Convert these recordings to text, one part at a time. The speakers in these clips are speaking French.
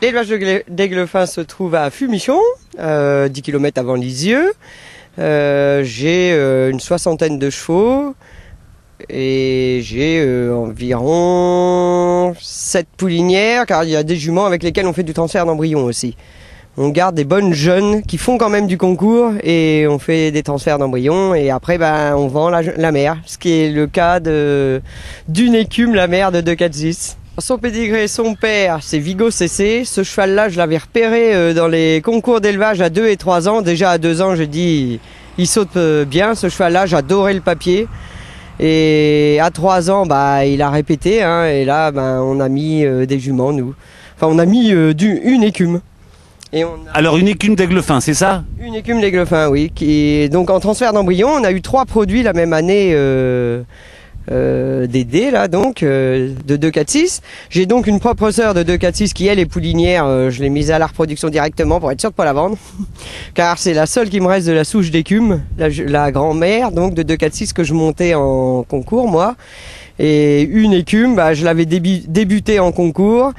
L'élevage d'Aiglefin se trouve à Fumichon, 10 km avant Lisieux. J'ai une soixantaine de chevaux et j'ai environ 7 poulinières, car il y a des juments avec lesquels on fait du transfert d'embryons aussi. On garde des bonnes jeunes qui font quand même du concours et on fait des transferts d'embryons et après on vend la mère, ce qui est le cas d'une écume, la mère de 246. Son pédigré, son père, c'est Vigo CC. Ce cheval-là, je l'avais repéré dans les concours d'élevage à 2 et 3 ans. Déjà à 2 ans, j'ai dit, il saute bien ce cheval-là, j'adorais le papier. Et à 3 ans, il a répété, et là, on a mis des juments, nous. Enfin, on a mis une écume. Alors une écume d'Aiglefin, c'est ça? Une écume d'Aiglefin, oui. Donc en transfert d'embryon, on a eu 3 produits la même année d'aider là donc de 246. J'ai donc une propre sœur de 246 qui elle est poulinière, je l'ai mise à la reproduction directement pour être sûr de pas la vendre car c'est la seule qui me reste de la souche d'écume, la grand-mère donc de 246 que je montais en concours moi. Et une écume, je l'avais débutée en concours.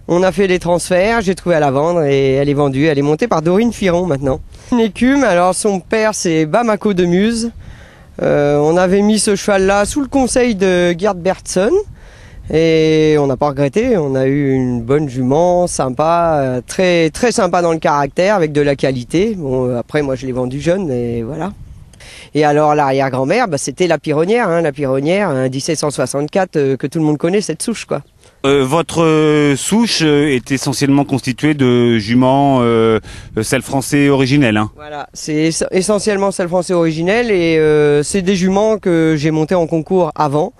On a fait les transferts, j'ai trouvé à la vendre et elle est vendue, elle est montée par Dorine Firon maintenant. Une écume, alors son père c'est Bamako de Muse. On avait mis ce cheval-là sous le conseil de Gerd Bertson et on n'a pas regretté. On a eu une bonne jument, sympa, très très sympa dans le caractère, avec de la qualité. Bon, après moi je l'ai vendu jeune et voilà. Et alors l'arrière-grand-mère, c'était la Pironnière, la Pironnière, un 1764 que tout le monde connaît cette souche quoi. Votre souche est essentiellement constituée de juments selle français originels. Voilà, c'est essentiellement selle français originel et c'est des juments que j'ai montés en concours avant.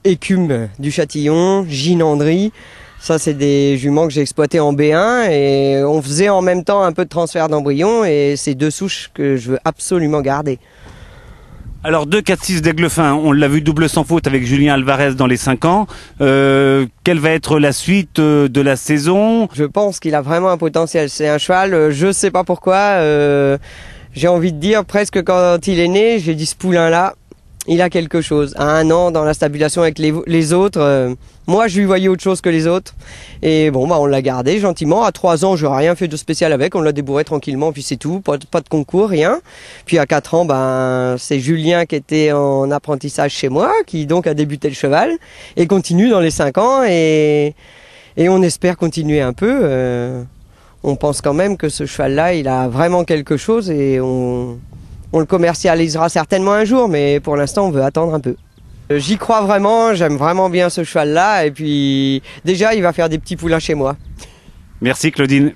Écume du Châtillon, Ginandry, ça c'est des juments que j'ai exploités en B1 et on faisait en même temps un peu de transfert d'embryons et c'est 2 souches que je veux absolument garder. Alors 246 d'Aiglefin, on l'a vu double sans faute avec Julien Alvarez dans les 5 ans. Quelle va être la suite de la saison? Je pense qu'il a vraiment un potentiel. C'est un cheval, je sais pas pourquoi, j'ai envie de dire presque quand il est né, j'ai dit ce poulain-là, il a quelque chose. À 1 an dans la stabulation avec les autres, moi je lui voyais autre chose que les autres. Et bon on l'a gardé gentiment. À 3 ans je n'ai rien fait de spécial avec, on l'a débourré tranquillement puis c'est tout, pas de concours, rien. Puis à 4 ans c'est Julien qui était en apprentissage chez moi, qui donc a débuté le cheval et continue dans les 5 ans et on espère continuer un peu. On pense quand même que ce cheval-là il a vraiment quelque chose et on le commercialisera certainement un jour, mais pour l'instant, on veut attendre un peu. J'y crois vraiment, j'aime vraiment bien ce cheval-là, et puis déjà, il va faire des petits poulains chez moi. Merci Claudine.